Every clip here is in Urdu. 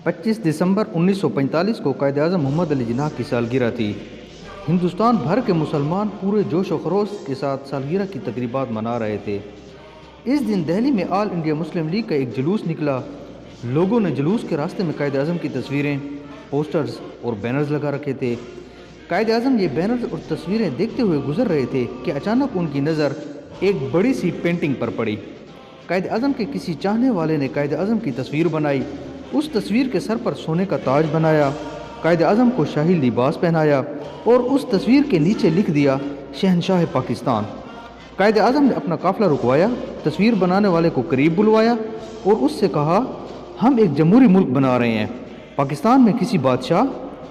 25 دسمبر 1945 کو قائد اعظم محمد علی جناح کی سالگرہ تھی۔ ہندوستان بھر کے مسلمان پورے جوش و خروش کے ساتھ سالگرہ کی تقریبات منا رہے تھے۔ اس دن دہلی میں آل انڈیا مسلم لیگ کا ایک جلوس نکلا۔ لوگوں نے جلوس کے راستے میں قائد اعظم کی تصویریں، پوسٹرز اور بینرز لگا رکھے تھے۔ قائد اعظم یہ بینرز اور تصویریں دیکھتے ہوئے گزر رہے تھے کہ اچانک ان کی نظر ایک بڑی سی پینٹنگ پر پڑی۔ قائد اعظم کے کسی چاہنے والے نے قائد اعظم کی تصویر بنائی، اس تصویر کے سر پر سونے کا تاج بنایا، قائد اعظم کو شاہی لباس پہنایا اور اس تصویر کے نیچے لکھ دیا شہنشاہ پاکستان۔ قائد اعظم نے اپنا قافلہ رکوایا، تصویر بنانے والے کو قریب بلوایا اور اس سے کہا، ہم ایک جمہوری ملک بنا رہے ہیں۔ پاکستان میں کسی بادشاہ،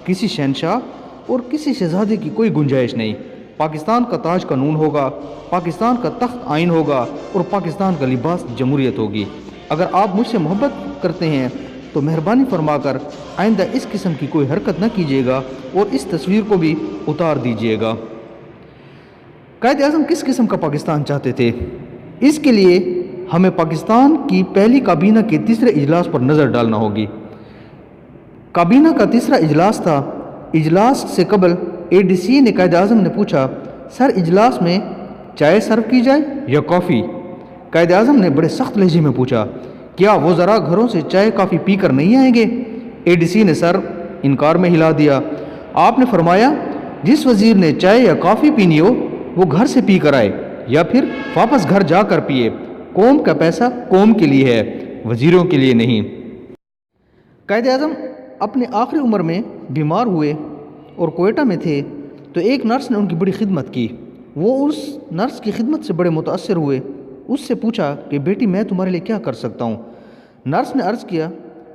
کسی شہنشاہ اور کسی شہزادے کی کوئی گنجائش نہیں۔ پاکستان کا تاج قانون ہوگا، پاکستان کا تخت آئین ہوگا اور پاکستان کا لباس جمہوریت ہوگی۔ اگر آپ مجھ سے محبت کرتے ہیں تو مہربانی فرما کر آئندہ اس قسم کی کوئی حرکت نہ کیجیے گا اور اس تصویر کو بھی اتار دیجیے گا۔ قائد اعظم کس قسم کا پاکستان چاہتے تھے؟ اس کے لیے ہمیں پاکستان کی پہلی کابینہ کے تیسرے اجلاس پر نظر ڈالنا ہوگی۔ کابینہ کا تیسرا اجلاس تھا۔ اجلاس سے قبل ADC نے قائد اعظم نے پوچھا، سر اجلاس میں چائے سرو کی جائے یا کافی؟ قائد اعظم نے بڑے سخت لہجے میں پوچھا، کیا وزراء گھروں سے چائے کافی پی کر نہیں آئیں گے؟ ADC نے سر انکار میں ہلا دیا۔ آپ نے فرمایا، جس وزیر نے چائے یا کافی پینی ہو وہ گھر سے پی کر آئے یا پھر واپس گھر جا کر پیے۔ قوم کا پیسہ قوم کے لیے ہے، وزیروں کے لیے نہیں۔ قائد اعظم اپنے آخری عمر میں بیمار ہوئے اور کوئٹہ میں تھے تو ایک نرس نے ان کی بڑی خدمت کی۔ وہ اس نرس کی خدمت سے بڑے متاثر ہوئے۔ اس سے پوچھا کہ بیٹی میں تمہارے لیے کیا کر سکتا ہوں؟ نرس نے عرض کیا،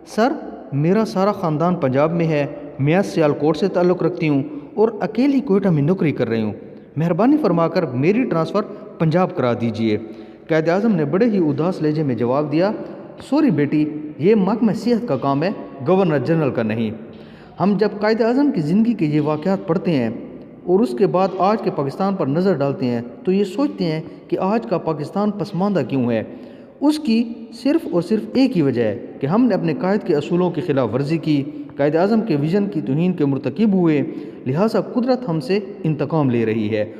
سر میرا سارا خاندان پنجاب میں ہے، میں سیالکوٹ سے تعلق رکھتی ہوں اور اکیلی کوئٹہ میں نوکری کر رہی ہوں، مہربانی فرما کر میری ٹرانسفر پنجاب کرا دیجئے۔ قائد اعظم نے بڑے ہی اداس لہجے میں جواب دیا، سوری بیٹی، یہ محکمہ صحت کا کام ہے، گورنر جنرل کا نہیں۔ ہم جب قائد اعظم کی زندگی کے یہ واقعات پڑھتے ہیں اور اس کے بعد آج کے پاکستان پر نظر ڈالتے ہیں تو یہ سوچتے ہیں کہ آج کا پاکستان پسماندہ کیوں ہے۔ اس کی صرف اور صرف ایک ہی وجہ ہے کہ ہم نے اپنے قائد کے اصولوں کی خلاف ورزی کی، قائد اعظم کے ویژن کی توہین کے مرتکب ہوئے، لہٰذا قدرت ہم سے انتقام لے رہی ہے۔